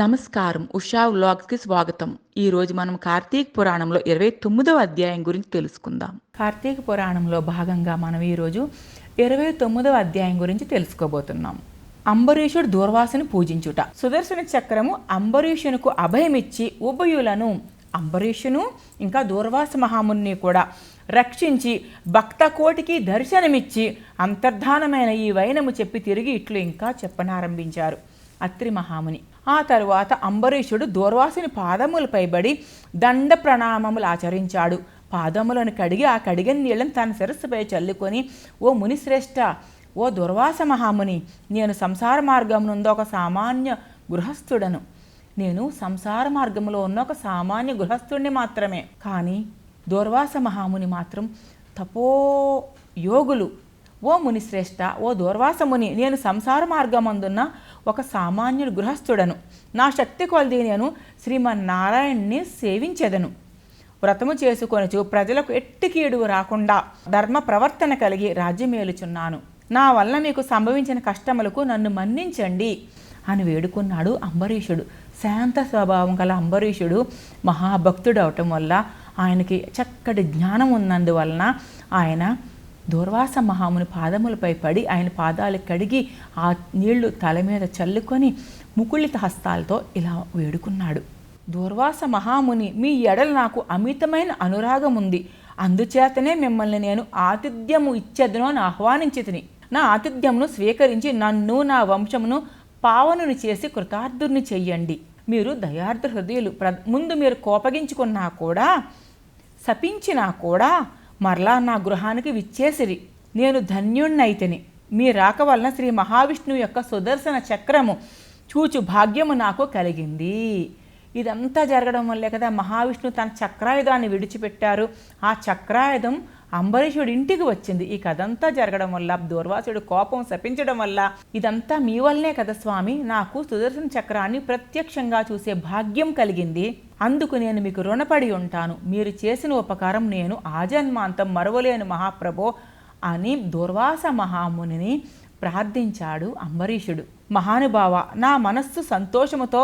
నమస్కారం. ఉషా వ్లాగ్స్‌కి స్వాగతం. ఈరోజు మనం కార్తీక పురాణంలో 29వ అధ్యాయం గురించి తెలుసుకుందాం. కార్తీక పురాణంలో భాగంగా మనం ఈరోజు 29వ అధ్యాయం గురించి తెలుసుకోబోతున్నాం. అంబరీషుడు దూర్వాసుని పూజించుట. సుదర్శన చక్రము అంబరీషునకు అభయమిచ్చి ఉభయులను అంబరీషును ఇంకా దూర్వాస మహాముని కూడా రక్షించి భక్త కోటికి దర్శనమిచ్చి అంతర్ధానమైన ఈ వైనము చెప్పి తిరిగి ఇట్లు ఇంకా చెప్పనారంభించారు అత్రి మహాముని. ఆ తరువాత అంబరీషుడు దూర్వాసుని పాదములపై బడి దండ ప్రణామములు ఆచరించాడు. పాదములను కడిగి ఆ కడిగిన నీళ్ళని తన శిరస్సుపై చల్లుకొని, ఓ మునిశ్రేష్ఠ, ఓ దుర్వాస మహాముని, నేను సంసార మార్గమునుందో ఒక సామాన్య గృహస్థుడను. నేను సంసార మార్గంలో ఉన్న ఒక సామాన్య గృహస్థుడిని మాత్రమే. కానీ దూర్వాస మహాముని మాత్రం తపోయోగులు. ఓ మునిశ్రేష్ఠ, ఓ దూర్వాసముని, నేను సంసార మార్గమందున్న ఒక సామాన్యుడు గృహస్థుడను. నా శక్తి కొలది నేను శ్రీమన్నారాయణ్ణి సేవించెదను. వ్రతము చేసుకొనుచు ప్రజలకు ఎట్టి కీడు రాకుండా ధర్మ ప్రవర్తన కలిగి రాజ్యమేలుచున్నాను. నా వల్ల మీకు సంభవించిన కష్టములకు నన్ను మన్నించండి అని వేడుకున్నాడు అంబరీషుడు. శాంత స్వభావం గల అంబరీషుడు మహాభక్తుడు అవటం వల్ల, ఆయనకి చక్కటి జ్ఞానం ఉన్నందువలన ఆయన దూర్వాస మహాముని పాదములపై పడి ఆయన పాదాలు కడిగి ఆ నీళ్లు తల మీద చల్లుకొని ముకుళిత హస్తాలతో ఇలా వేడుకున్నాడు. దూర్వాస మహాముని, మీ ఎడల నాకు అమితమైన అనురాగం ఉంది. అందుచేతనే మిమ్మల్ని నేను ఆతిథ్యము ఇచ్చేదను అని ఆహ్వానించితిని. నా ఆతిథ్యమును స్వీకరించి నన్ను నా వంశమును పావనుని చేసి కృతార్థుని చెయ్యండి. మీరు దయార్థ హృదయులు. ముందు మీరు కోపగించుకున్నా కూడా, శపించినా కూడా మరలా నా గృహానికి విచ్చేసిరి. నేను ధన్యుణ్ణైతిని. మీ రాక వలన శ్రీ మహావిష్ణువు యొక్క సుదర్శన చక్రము చూచు భాగ్యము నాకు కలిగింది. ఇదంతా జరగడం వల్లే కదా మహావిష్ణువు తన చక్రాయుధాన్ని విడిచిపెట్టారు. ఆ చక్రాయుధం అంబరీషుడి ఇంటికి వచ్చింది. ఈ కథంతా జరగడం వల్ల, దూర్వాసుడు కోపం శపించడం వల్ల, ఇదంతా మీ వల్లనే కదా స్వామి, నాకు సుదర్శన చక్రాన్ని ప్రత్యక్షంగా చూసే భాగ్యం కలిగింది. అందుకు నేను మీకు రుణపడి ఉంటాను. మీరు చేసిన ఉపకారం నేను ఆజన్మాంతం మరువలేను మహాప్రభో అని దూర్వాస మహామునిని ప్రార్థించాడు అంబరీషుడు. మహానుభావ, నా మనస్సు సంతోషముతో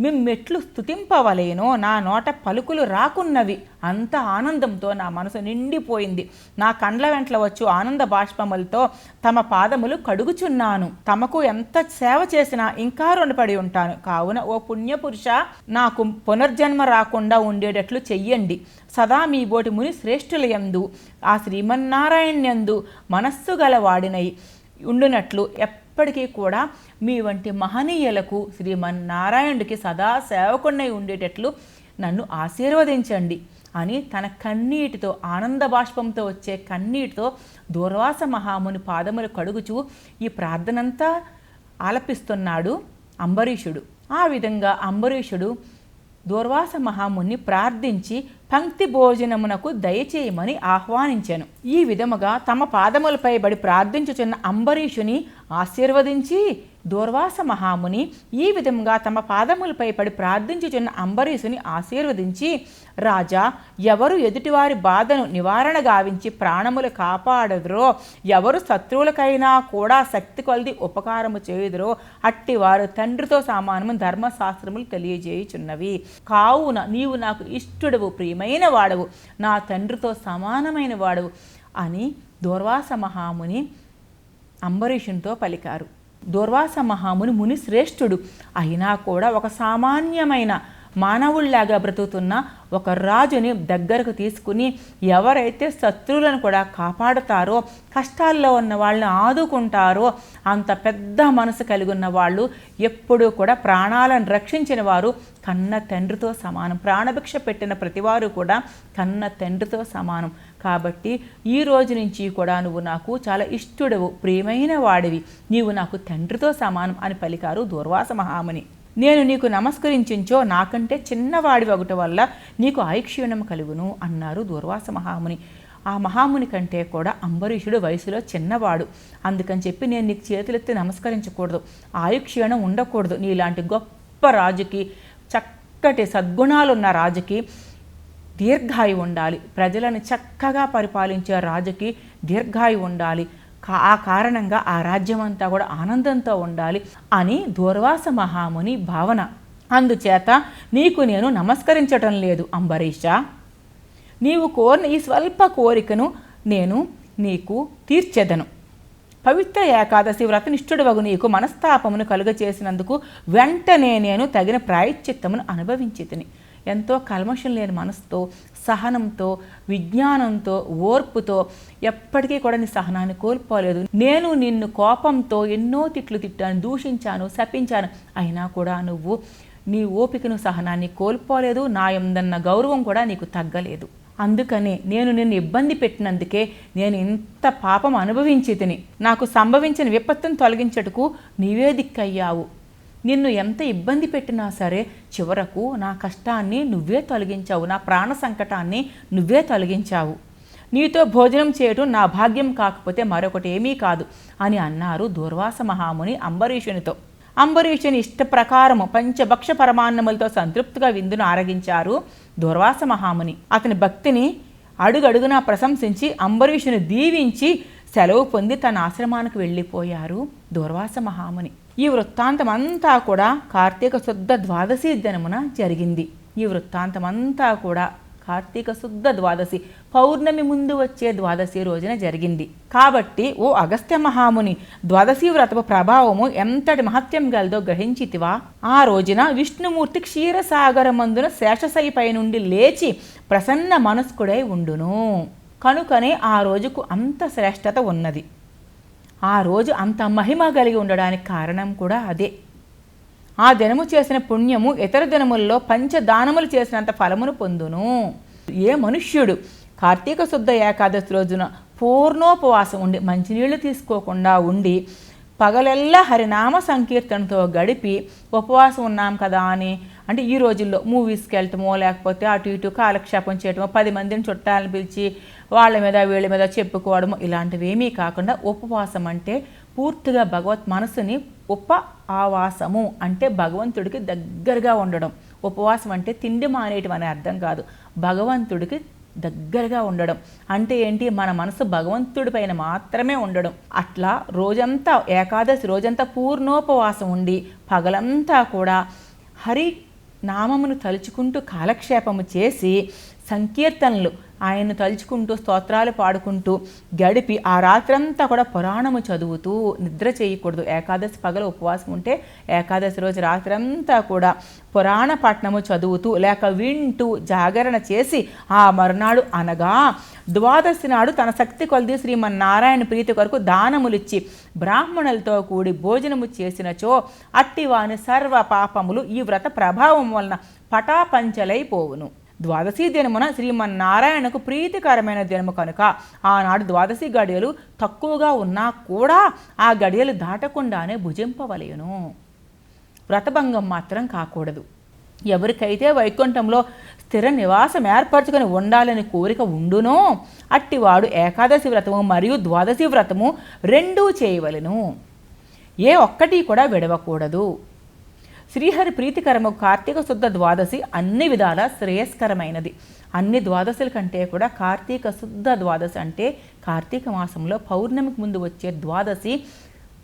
మిమ్మెట్లు స్తుతింపవలేనో నా నోట పలుకులు రాకున్నవి. అంత ఆనందంతో నా మనసు నిండిపోయింది. నా కండ్ల వెంట్ల వచ్చు ఆనంద బాష్పములతో తమ పాదములు కడుగుచున్నాను. తమకు ఎంత సేవ చేసినా ఇంకా రుణపడి ఉంటాను. కావున ఓ పుణ్యపురుష, నాకు పునర్జన్మ రాకుండా ఉండేటట్లు చెయ్యండి. సదా మీ బోటి ముని శ్రేష్ఠుల యందు ఆ శ్రీమన్నారాయణ్యందు మనస్సు గలవాడినై ఉండునట్లు ఎప్పటికీ కూడా మీ వంటి మహనీయులకు శ్రీమన్నారాయణుడికి సదా సేవకున్నై ఉండేటట్లు నన్ను ఆశీర్వదించండి అని తన కన్నీటితో, ఆనంద బాష్పంతో వచ్చే కన్నీటితో దూర్వాస మహాముని పాదములు కడుగుచూ ఈ ప్రార్థనంతా ఆలపిస్తున్నాడు అంబరీషుడు. ఆ విధంగా అంబరీషుడు దూర్వాస మహాముని ప్రార్థించి పంక్తి భోజనమునకు దయచేయమని ఆహ్వానించెను. ఈ విధముగా తమ పాదములపై బడి ప్రార్థించుచున్న అంబరీషుని ఆశీర్వదించి దూర్వాస మహాముని ఈ విధంగా తమ పాదములపై పడి ప్రార్థించుచున్న అంబరీషుని ఆశీర్వదించి, రాజా, ఎవరు ఎదుటివారి బాధను నివారణ గావించి ప్రాణములు కాపాడదురో, ఎవరు శత్రువులకైనా కూడా శక్తి కొలది ఉపకారము చేయుదురో అట్టివారు తండ్రితో సమానము ధర్మశాస్త్రములు తెలియజేయుచున్నవి. కావున నీవు నాకు ఇష్టడవు, ప్రియమైన వాడవు, నా తండ్రితో సమానమైన వాడవు అని దూర్వాస మహాముని అంబరీషునితో పలికారు. దూర్వాస మహాముని ముని శ్రేష్ఠుడు అయినా కూడా ఒక సామాన్యమైన మానవుల్లాగా బ్రతుకుతున్న ఒక రాజుని దగ్గరకు తీసుకుని, ఎవరైతే శత్రువులను కూడా కాపాడుతారో, కష్టాల్లో ఉన్న వాళ్ళని ఆదుకుంటారో, అంత పెద్ద మనసు కలిగి ఉన్న వాళ్ళు ఎప్పుడూ కూడా ప్రాణాలను రక్షించిన వారు కన్న తండ్రితో సమానం. ప్రాణభిక్ష పెట్టిన ప్రతివారు కూడా కన్న తండ్రితో సమానం. కాబట్టి ఈ రోజు నుంచి కూడా నువ్వు నాకు చాలా ఇష్టడవు, ప్రియమైన వాడివి, నీవు నాకు తండ్రితో సమానం అని పలికారు దూర్వాస మహాముని. నేను నీకు నమస్కరించించో నాకంటే చిన్నవాడి ఒకట వల్ల నీకు ఆయుక్షీణం కలుగును అన్నారు దూర్వాస మహాముని. ఆ మహాముని కంటే కూడా అంబరీషుడు వయసులో చిన్నవాడు. అందుకని చెప్పి నేను నీకు చేతులెత్తి నమస్కరించకూడదు, ఆయుక్షీణం ఉండకూడదు. నీలాంటి గొప్ప రాజుకి, చక్కటి సద్గుణాలున్న రాజుకి దీర్ఘాయు ఉండాలి. ప్రజలను చక్కగా పరిపాలించే రాజుకి దీర్ఘాయు ఉండాలి. ఆ కారణంగా ఆ రాజ్యం అంతా కూడా ఆనందంతో ఉండాలి అని దూర్వాస మహాముని భావన. అందుచేత నీకు నేను నమస్కరించటం లేదు అంబరీష. నీవు కోరిన ఈ స్వల్ప కోరికను నేను నీకు తీర్చెదను. పవిత్ర ఏకాదశి వ్రతనిష్ఠుడవగు నీకు మనస్తాపమును కలుగచేసినందుకు వెంటనే నేను తగిన ప్రాయశ్చిత్తమును అనుభవించితిని. ఎంతో కల్మషం లేని మనసుతో, సహనంతో, విజ్ఞానంతో, ఓర్పుతో ఎప్పటికీ కూడా నీ సహనాన్ని కోల్పోలేదు. నేను నిన్ను కోపంతో ఎన్నో తిట్లు తిట్టాను, దూషించాను, శపించాను. అయినా కూడా నువ్వు నీ ఓపికను, సహనాన్ని కోల్పోలేదు. నా యందన్న గౌరవం కూడా నీకు తగ్గలేదు. అందుకని నేను నిన్ను ఇబ్బంది పెట్టినందుకే నేను ఇంత పాపం అనుభవించి తిని. నాకు సంభవించిన విపత్తును తొలగించటకు నీవే దిక్కయ్యావు. నిన్ను ఎంత ఇబ్బంది పెట్టినా సరే చివరకు నా కష్టాన్ని నువ్వే తొలగించావు, నా ప్రాణ సంకటాన్ని నువ్వే తొలగించావు. నీతో భోజనం చేయటం నా భాగ్యం కాకపోతే మరొకటి ఏమీ కాదు అని అన్నారు దూర్వాస మహాముని అంబరీషునితో. అంబరీషుని ఇష్ట ప్రకారము పంచభక్ష పరమాన్నములతో సంతృప్తిగా విందును ఆరగించారు దూర్వాస మహాముని. అతని భక్తిని అడుగడుగునా ప్రశంసించి అంబరీషుని దీవించి సెలవు పొంది తన ఆశ్రమానికి వెళ్ళిపోయారు దూర్వాస మహాముని. ఈ వృత్తాంతమంతా కూడా కార్తీక శుద్ధ ద్వాదశి దినమున జరిగింది. ఈ వృత్తాంతమంతా కూడా కార్తీక శుద్ధ ద్వాదశి పౌర్ణమి ముందు వచ్చే ద్వాదశి రోజున జరిగింది. కాబట్టి ఓ అగస్త్య మహాముని, ద్వాదశి వ్రతపు ప్రభావము ఎంతటి మహత్యం గలదో గ్రహించితివా? ఆ రోజున విష్ణుమూర్తి క్షీరసాగరమందున శేషశయ్యపై నుండి లేచి ప్రసన్న మనస్కుడై ఉండును. కనుకనే ఆ రోజుకు అంత శ్రేష్టత ఉన్నది. ఆ రోజు అంత మహిమ కలిగి ఉండడానికి కారణం కూడా అదే. ఆ దినము చేసిన పుణ్యము ఇతర దినముల్లో పంచదానములు చేసినంత ఫలమును పొందును. ఏ మనుష్యుడు కార్తీక శుద్ధ ఏకాదశి రోజున పూర్ణోపవాసం ఉండి మంచినీళ్లు తీసుకోకుండా ఉండి పగలెల్లా హరినామ సంకీర్తనతో గడిపి ఉపవాసం ఉన్నాం కదా అని అంటే ఈ రోజుల్లో మూవీస్కి వెళ్ళటమో లేకపోతే అటు ఇటు కాలక్షేపం చేయటమో 10 మందిని చుట్టాలను పిలిచి వాళ్ళ మీద వీళ్ళ మీద చెప్పుకోవడము ఇలాంటివి ఏమీ కాకుండా ఉపవాసం అంటే పూర్తిగా భగవత్ మనసుని ఆవాసము అంటే భగవంతుడికి దగ్గరగా ఉండడం. ఉపవాసం అంటే తిండి మానేయటం అనే అర్థం కాదు, భగవంతుడికి దగ్గరగా ఉండడం. అంటే ఏంటి? మన మనసు భగవంతుడి పైన మాత్రమే ఉండడం. అట్లా రోజంతా ఏకాదశి రోజంతా పూర్ణోపవాసం ఉండి పగలంతా కూడా హరి నామమును తలుచుకుంటూ కాలక్షేపము చేసి సంకీర్తనలు ఆయన్ను తలుచుకుంటూ స్తోత్రాలు పాడుకుంటూ గడిపి ఆ రాత్రంతా కూడా పురాణము చదువుతూ నిద్ర చేయకూడదు. ఏకాదశి పగలు ఉపవాసం ఉంటే ఏకాదశి రోజు రాత్రంతా కూడా పురాణ పఠనము చదువుతూ లేక వింటూ జాగరణ చేసి ఆ మరునాడు అనగా ద్వాదశి నాడు తన శక్తి కొలది శ్రీమన్నారాయణ ప్రీతి కొరకు దానములిచ్చి బ్రాహ్మణులతో కూడి భోజనము చేసినచో అట్టివాని సర్వ పాపములు ఈ వ్రత ప్రభావం వలన పటాపంచలైపోవును. ద్వాదశి దినమున శ్రీమన్నారాయణకు ప్రీతికరమైన దినము కనుక ఆనాడు ద్వాదశి గడియలు తక్కువగా ఉన్నా కూడా ఆ గడియలు దాటకుండానే భుజింపవలెను. వ్రతభంగం మాత్రం కాకూడదు. ఎవరికైతే వైకుంఠంలో స్థిర నివాసం ఏర్పరచుకొని ఉండాలని కోరిక ఉండునో అట్టివాడు ఏకాదశి వ్రతము మరియు ద్వాదశి వ్రతము రెండూ చేయవలెను. ఏ ఒక్కటి కూడా విడవకూడదు. శ్రీహరి ప్రీతికరము కార్తీక శుద్ధ ద్వాదశి అన్ని విధాల శ్రేయస్కరమైనది. అన్ని ద్వాదశుల కంటే కూడా కార్తీక శుద్ధ ద్వాదశి అంటే కార్తీక మాసంలో పౌర్ణమికి ముందు వచ్చే ద్వాదశి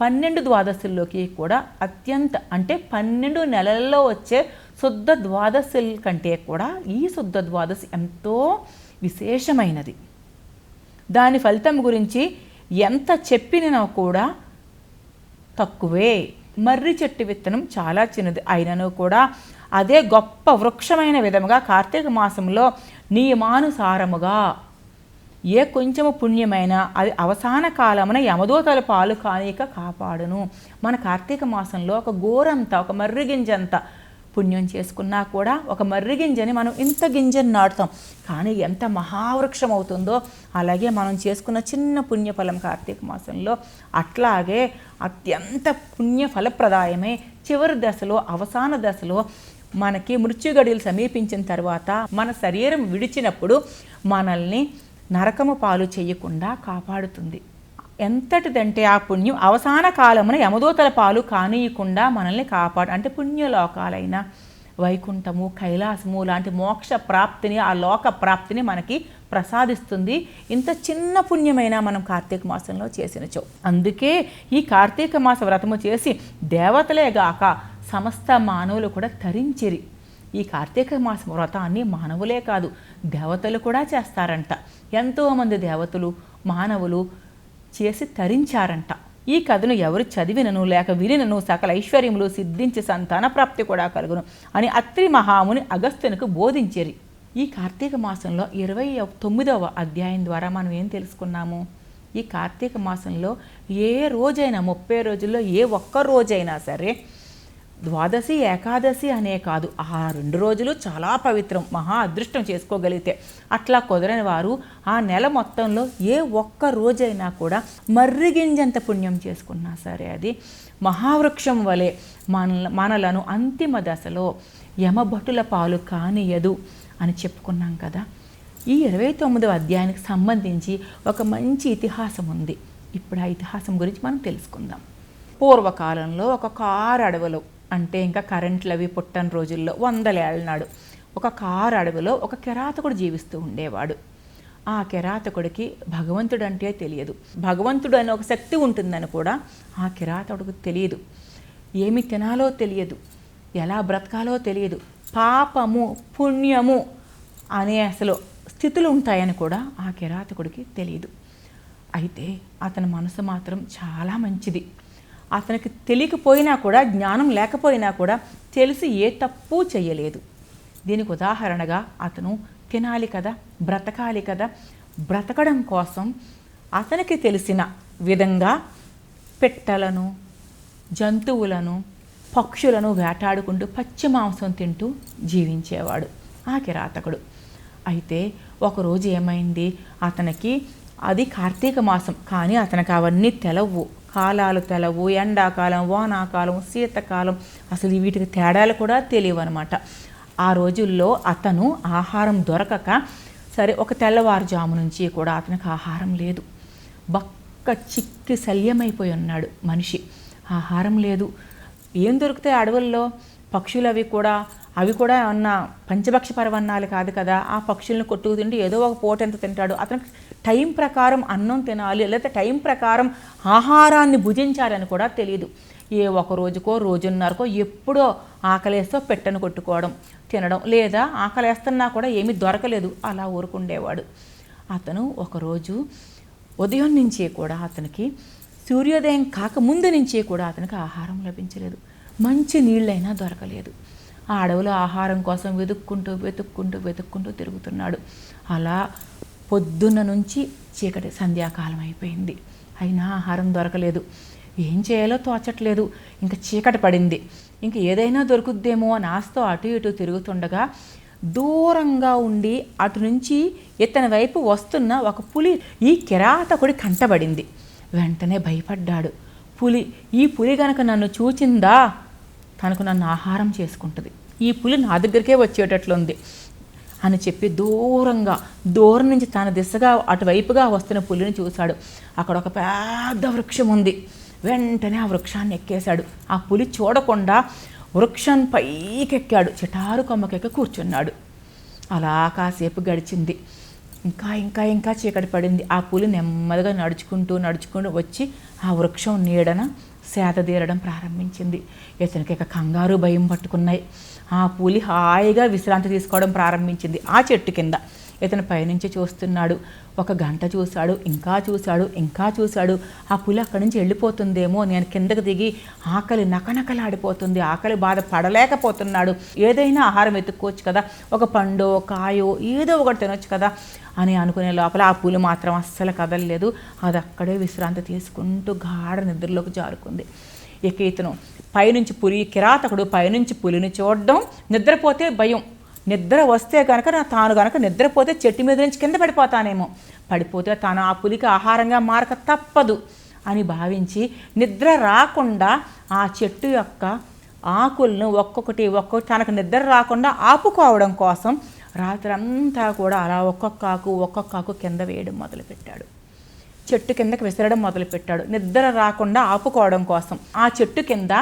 12 ద్వాదశుల్లోకి కూడా అత్యంత అంటే 12 నెలల్లో వచ్చే శుద్ధ ద్వాదశుల కంటే కూడా ఈ శుద్ధ ద్వాదశి ఎంతో విశేషమైనది. దాని ఫలితం గురించి ఎంత చెప్పినా కూడా తక్కువే. మర్రి చెట్టు విత్తనం చాలా చిన్నది అయినను కూడా అదే గొప్ప వృక్షమైన విధముగా కార్తీక మాసంలో నియమానుసారముగా ఏ కొంచెము పుణ్యమైన అది అవసాన కాలమున యమదూతల పాలు కానీక కాపాడును. మన కార్తీక మాసంలో ఒక గోరంత ఒక మర్రి గింజంత పుణ్యం చేసుకున్నా కూడా ఒక మర్రి గింజని మనం ఇంత గింజని నాటుతాం, కానీ ఎంత మహావృక్షం అవుతుందో అలాగే మనం చేసుకున్న చిన్న పుణ్యఫలం కార్తీక మాసంలో అట్లాగే అత్యంత పుణ్య ఫలప్రదాయమే చివరి దశలో అవసాన దశలో మనకి మృత్యుగడియలు సమీపించిన తర్వాత మన శరీరం విడిచినప్పుడు మనల్ని నరకము పాలు చేయకుండా కాపాడుతుంది. ఎంతటిదంటే ఆ పుణ్యం అవసాన కాలమున యమదూతల పాలు కానీయకుండా మనల్ని కాపాడు అంటే పుణ్యలోకాలైన వైకుంఠము కైలాసము లాంటి మోక్ష ప్రాప్తిని ఆ లోక ప్రాప్తిని మనకి ప్రసాదిస్తుంది ఇంత చిన్న పుణ్యమైన మనం కార్తీక మాసంలో చేసినచో. అందుకే ఈ కార్తీక మాస వ్రతము చేసి దేవతలే గాక సమస్త మానవులు కూడా తరించిరి. ఈ కార్తీక మాస వ్రతాన్ని మానవులే కాదు దేవతలు కూడా చేస్తారంట. ఎంతోమంది దేవతలు మానవులు చేసి తరించారంట. ఈ కథను ఎవరు చదివినను లేక వినినను సకల ఐశ్వర్యములు సిద్ధించి సంతాన ప్రాప్తి కూడా కలుగును అని అత్రి మహాముని అగస్త్యునికి బోధించిరి. ఈ కార్తీక మాసంలో 29వ అధ్యాయం ద్వారా మనం ఏం తెలుసుకున్నాము? ఈ కార్తీక మాసంలో ఏ రోజైనా 30 రోజుల్లో ఏ ఒక్క రోజైనా సరే ద్వాదశి ఏకాదశి అనే కాదు, ఆ 2 రోజులు చాలా పవిత్రం, మహా అదృష్టం చేసుకోగలిగితే. అట్లా కుదరని వారు ఆ నెల మొత్తంలో ఏ ఒక్క రోజైనా కూడా మర్రిగింజంత పుణ్యం చేసుకున్నా సరే అది మహావృక్షం వలె మనలను అంతిమ దశలో యమభటుల పాలు కానియదు అని చెప్పుకున్నాం కదా. ఈ 29వ అధ్యాయానికి సంబంధించి ఒక మంచి ఇతిహాసం ఉంది. ఇప్పుడు ఆ ఇతిహాసం గురించి మనం తెలుసుకుందాం. పూర్వకాలంలో ఒక కారు అడవిలో, అంటే ఇంకా కరెంట్లు అవి పుట్టని రోజుల్లో 100 ఏళ్ల నాడు ఒక కారు అడవిలో ఒక కిరాతకుడు జీవిస్తూ ఉండేవాడు. ఆ కిరాతకుడికి భగవంతుడు అంటే తెలియదు. భగవంతుడు అనే ఒక శక్తి ఉంటుందని కూడా ఆ కిరాతకుడికి తెలియదు. ఏమి తినాలో తెలియదు, ఎలా బ్రతకాలో తెలియదు. పాపము పుణ్యము అనే అసలు స్థితులు ఉంటాయని కూడా ఆ కిరాతకుడికి తెలియదు. అయితే అతని మనసు మాత్రం చాలా మంచిది. అతనికి తెలియకపోయినా కూడా, జ్ఞానం లేకపోయినా కూడా తెలిసి ఏ తప్పు చేయలేదు. దీనికి ఉదాహరణగా అతను తినాలి కదా, బ్రతకాలి కదా, బ్రతకడం కోసం అతనికి తెలిసిన విధంగా పెట్టలను, జంతువులను, పక్షులను వేటాడుకుంటూ పచ్చి మాంసం తింటూ జీవించేవాడు ఆ కిరాతకుడు. అయితే ఒకరోజు ఏమైంది, అతనికి అది కార్తీక మాసం కానీ అతనికి అవన్నీ తెలవు, కాలాలు తెలవు, ఎండాకాలం, వానాకాలం, శీతకాలం, అసలు వీటికి తేడాలు కూడా తెలియవు అనమాట. ఆ రోజుల్లో అతను ఆహారం దొరకక సరే ఒక తెల్లవారుజాము నుంచి కూడా అతనికి ఆహారం లేదు. బక్క చిక్కి శల్యమైపోయి ఉన్నాడు మనిషి. ఆహారం లేదు. ఏం దొరుకుతాయి అడవుల్లో? పక్షులు అవి కూడా ఏమన్నా పంచభక్ష పరవన్నాలు కాదు కదా. ఆ పక్షులను కొట్టుకు తింటూ ఏదో ఒక పూట ఎంత తింటాడు. అతనికి టైం ప్రకారం అన్నం తినాలి, లేకపోతే టైం ప్రకారం ఆహారాన్ని భుజించాలని కూడా తెలియదు. ఏ ఒక రోజుకో రోజున్నరకో ఎప్పుడో ఆకలేస్తో పెట్టను కొట్టుకోవడం, తినడం, లేదా ఆకలేస్తున్నా కూడా ఏమీ దొరకలేదు, అలా ఊరుకుండేవాడు. అతను ఒకరోజు ఉదయం నుంచి కూడా అతనికి సూర్యోదయం కాకముందు నుంచి కూడా అతనికి ఆహారం లభించలేదు. మంచి నీళ్ళైనా దొరకలేదు. ఆ అడవిలో ఆహారం కోసం వెతుక్కుంటూ తిరుగుతున్నాడు. అలా పొద్దున్న నుంచి చీకటి సంధ్యాకాలం అయిపోయింది. అయినా ఆహారం దొరకలేదు. ఏం చేయాలో తోచట్లేదు. ఇంకా చీకటి పడింది. ఇంక ఏదైనా దొరుకుద్దేమో అని ఆశతో అటు ఇటు తిరుగుతుండగా దూరంగా ఉండి అటు నుంచి ఇతని వైపు వస్తున్న ఒక పులి ఈ కిరాతకుడి కంటబడింది. వెంటనే భయపడ్డాడు. ఈ పులి గనక నన్ను చూచిందా తనకు నన్ను ఆహారం చేసుకుంటుంది, ఈ పులి నా దగ్గరికే వచ్చేటట్లుంది అని చెప్పి దూరం నుంచి తన దిశగా అటువైపుగా వస్తున్న పులిని చూశాడు. అక్కడ ఒక పెద్ద వృక్షం ఉంది. వెంటనే ఆ వృక్షాన్ని ఎక్కేశాడు. ఆ పులి చూడకుండా వృక్షం పైకెక్కాడు. చిటారు కొమ్మకెక్కి కూర్చున్నాడు. అలా కాసేపు గడిచింది. ఇంకా చీకటి పడింది. ఆ పులి నెమ్మదిగా నడుచుకుంటూ వచ్చి ఆ వృక్షం నీడన సేదతీరడం ప్రారంభించింది. ఇతనికి ఇక కంగారు భయం పట్టుకున్నాయి. ఆ పులి హాయిగా విశ్రాంతి తీసుకోవడం ప్రారంభించింది ఆ చెట్టు కింద. ఇతను పైనుంచి చూస్తున్నాడు. 1 గంట చూశాడు, ఇంకా చూశాడు. ఆ పులి అక్కడి నుంచి వెళ్ళిపోతుందేమో, నేను కిందకు దిగి ఆకలి నకనకలాడిపోతుంది, ఆకలి బాధ పడలేకపోతున్నాడు, ఏదైనా ఆహారం ఎత్తుక్కోవచ్చు కదా, ఒక పండో కాయో ఏదో ఒకటి తినొచ్చు కదా అని అనుకునే లోపల ఆ పులి మాత్రం అస్సలు కదలలేదు. అది అక్కడే విశ్రాంతి తీసుకుంటూ గాఢ నిద్రలోకి జారుకుంది. ఇక ఇతను కిరాతకుడు పైనుంచి పులిని చూడడం, నిద్రపోతే భయం, నిద్ర వస్తే కనుక తాను కనుక నిద్రపోతే చెట్టు మీద నుంచి కింద పడిపోతే తాను ఆ పులికి ఆహారంగా మారక తప్పదు అని భావించి నిద్ర రాకుండా ఆ చెట్టు యొక్క ఆకులను ఒక్కొక్కటి తనకు నిద్ర రాకుండా ఆపుకోవడం కోసం రాత్రంతా కూడా అలా ఒక్కొక్క ఆకు కింద వేయడం మొదలుపెట్టాడు. చెట్టు కిందకి విసరడం మొదలుపెట్టాడు నిద్ర రాకుండా ఆపుకోవడం కోసం. ఆ చెట్టు కింద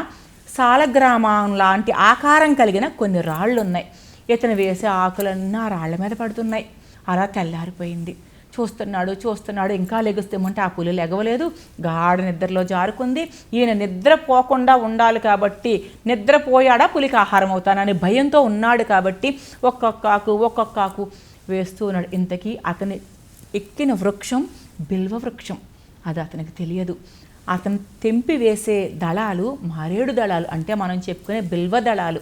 సాలగ్రామం లాంటి ఆకారం కలిగిన కొన్ని రాళ్ళు ఉన్నాయి. ఇతను వేసే ఆకులన్నీ ఆ రాళ్ల మీద పడుతున్నాయి. అలా తెల్లారిపోయింది. చూస్తున్నాడు. ఇంకా లెగుస్తామంటే ఆ పులి లెగవలేదు. గాఢ నిద్రలో జారుకుంది. ఈయన నిద్రపోకుండా ఉండాలి కాబట్టి, నిద్రపోయాడా పులికి ఆహారం అవుతానని భయంతో ఉన్నాడు కాబట్టి ఒక్కొక్క ఆకు వేస్తూ ఉన్నాడు. ఇంతకీ అతని ఎక్కిన వృక్షం బిల్వ వృక్షం. అది అతనికి తెలియదు. అతను తెంపి వేసే దళాలు మారేడు దళాలు, అంటే మనం చెప్పుకునే బిల్వ దళాలు.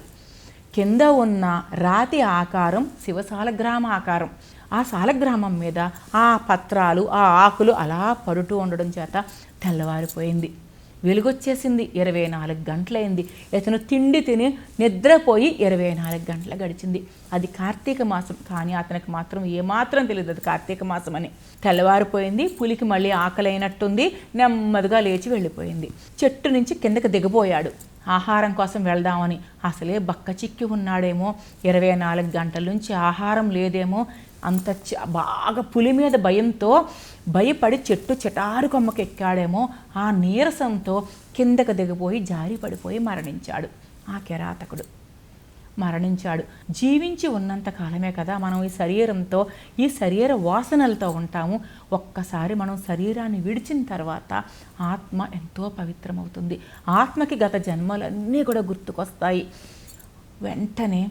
కింద ఉన్న రాతి ఆకారం శివసాలగ్రామ ఆకారం. ఆ సాలగ్రామం మీద ఆ పత్రాలు, ఆ ఆకులు అలా పడుతూ ఉండడం చేత తెల్లవారిపోయింది. వెలుగొచ్చేసింది. 24 గంటలైంది. ఇతను తిండి తిని నిద్రపోయి 24 గంటలు గడిచింది. అది కార్తీక మాసం. కానీ అతనికి మాత్రం ఏమాత్రం తెలియదు అది కార్తీక మాసం అని. తెల్లవారిపోయింది. పులికి మళ్ళీ ఆకలైనట్టుంది. నెమ్మదిగా లేచి వెళ్ళిపోయింది. చెట్టు నుంచి కిందకి దిగబోయాడు ఆహారం కోసం వెళ్దామని. అసలే బక్క చిక్కి ఉన్నాడేమో, 24 గంటల నుంచి ఆహారం లేదేమో, అంత బాగా పులి మీద భయంతో భయపడి చెట్టు చెటారు కొమ్మకి ఎక్కాడేమో. ఆ నీరసంతో కిందకు దిగిపోయి జారి పడిపోయి మరణించాడు. ఆ కిరాతకుడు మరణించాడు. జీవించి ఉన్నంత కాలమే కదా మనం ఈ శరీరంతో, ఈ శరీర వాసనలతో ఉంటాము. ఒక్కసారి మనం శరీరాన్ని విడిచిన తర్వాత ఆత్మ ఎంతో పవిత్రమవుతుంది. ఆత్మకి గత జన్మలన్నీ కూడా గుర్తుకొస్తాయి. వెంటనే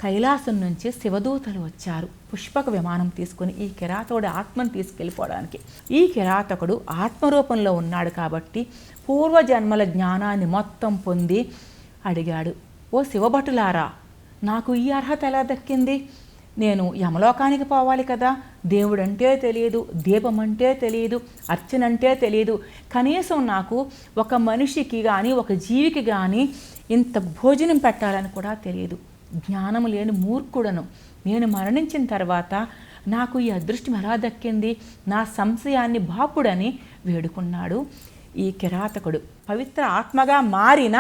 కైలాసం నుంచి శివదూతలు వచ్చారు పుష్పక విమానం తీసుకుని ఈ కిరాతకుడి ఆత్మను తీసుకెళ్ళిపోవడానికి. ఈ కిరాతకుడు ఆత్మరూపంలో ఉన్నాడు కాబట్టి పూర్వజన్మల జ్ఞానాన్ని మొత్తం పొంది అడిగాడు, ఓ శివభటులారా, నాకు ఈ అర్హత ఎలా దక్కింది? నేను యమలోకానికి పోవాలి కదా. దేవుడంటే తెలియదు, దీపం అంటే తెలియదు, అర్చన అంటే తెలియదు. కనీసం నాకు ఒక మనిషికి కానీ ఒక జీవికి కానీ ఇంత భోజనం పెట్టాలని కూడా తెలియదు. జ్ఞానం లేని మూర్ఖుడను. నేను మరణించిన తర్వాత నాకు ఈ అదృష్టం ఎలా దక్కింది? నా సంశయాన్ని బాపుడని వేడుకున్నాడు ఈ కిరాతకుడు, పవిత్ర ఆత్మగా మారిన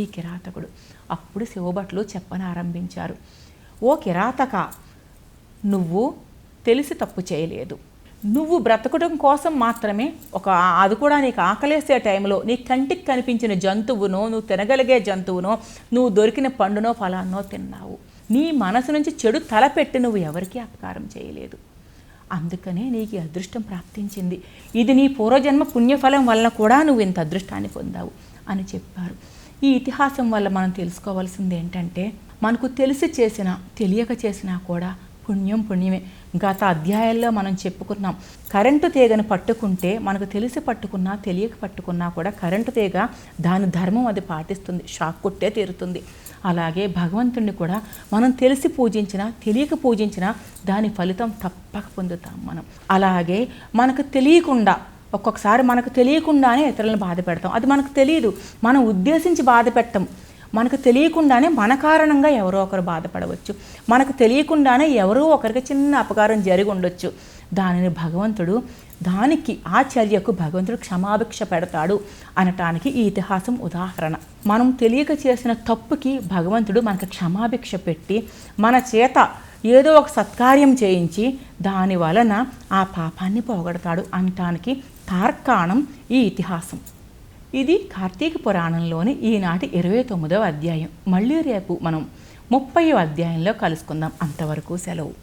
ఈ కిరాతకుడు. అప్పుడు శివభట్లు చెప్పనారంభించారు, ఓ కిరాతక, నువ్వు తెలిసి తప్పు చేయలేదు. నువ్వు బ్రతకడం కోసం మాత్రమే అది కూడా నీకు ఆకలేసే టైంలో నీ కంటికి కనిపించిన జంతువునో, నువ్వు తినగలిగే జంతువునో, నువ్వు దొరికిన పండునో ఫలాన్నో తిన్నావు. నీ మనసు నుంచి చెడు తలపెట్టి నువ్వు ఎవరికీ అపకారం చేయలేదు. అందుకనే నీకు అదృష్టం ప్రాప్తించింది. ఇది నీ పూర్వజన్మ పుణ్యఫలం వలన కూడా నువ్వు ఇంత అదృష్టాన్ని పొందావు అని చెప్పారు. ఈ ఇతిహాసం వల్ల మనం తెలుసుకోవాల్సింది ఏంటంటే, మనకు తెలిసి చేసినా తెలియక చేసినా కూడా పుణ్యమే. గత అధ్యాయాల్లో మనం చెప్పుకున్నాం, కరెంటు తీగను పట్టుకుంటే మనకు తెలిసి పట్టుకున్నా తెలియక పట్టుకున్నా కూడా కరెంటు తీగ దాని ధర్మం అది పాటిస్తుంది, షాక్ కొట్టే తీరుతుంది. అలాగే భగవంతుడిని కూడా మనం తెలిసి పూజించినా తెలియక పూజించినా దాని ఫలితం తప్పక పొందుతాం మనం. అలాగే మనకు తెలియకుండా, ఒక్కొక్కసారి మనకు తెలియకుండానే ఇతరులను బాధ పెడతాం. అది మనకు తెలియదు, మనం ఉద్దేశించి బాధ పెట్టం. మనకు తెలియకుండానే మన కారణంగా ఎవరో ఒకరు బాధపడవచ్చు. మనకు తెలియకుండానే ఎవరో ఒకరికి చిన్న అపకారం జరిగి ఉండొచ్చు. దానిని భగవంతుడు, దానికి ఆ చర్యకు భగవంతుడు క్షమాభిక్ష పెడతాడు అనటానికి ఈ ఇతిహాసం ఉదాహరణ. మనం తెలియక చేసిన తప్పుకి భగవంతుడు మనకు క్షమాభిక్ష పెట్టి మన చేత ఏదో ఒక సత్కార్యం చేయించి దాని వలన ఆ పాపాన్ని పోగొడతాడు అనటానికి తార్కాణం ఈ ఇతిహాసం. ఇది కార్తీక పురాణంలోని ఈనాటి 29వ అధ్యాయం. మళ్ళీ రేపు మనం 30వ అధ్యాయంలో కలుసుకుందాం. అంతవరకు సెలవు.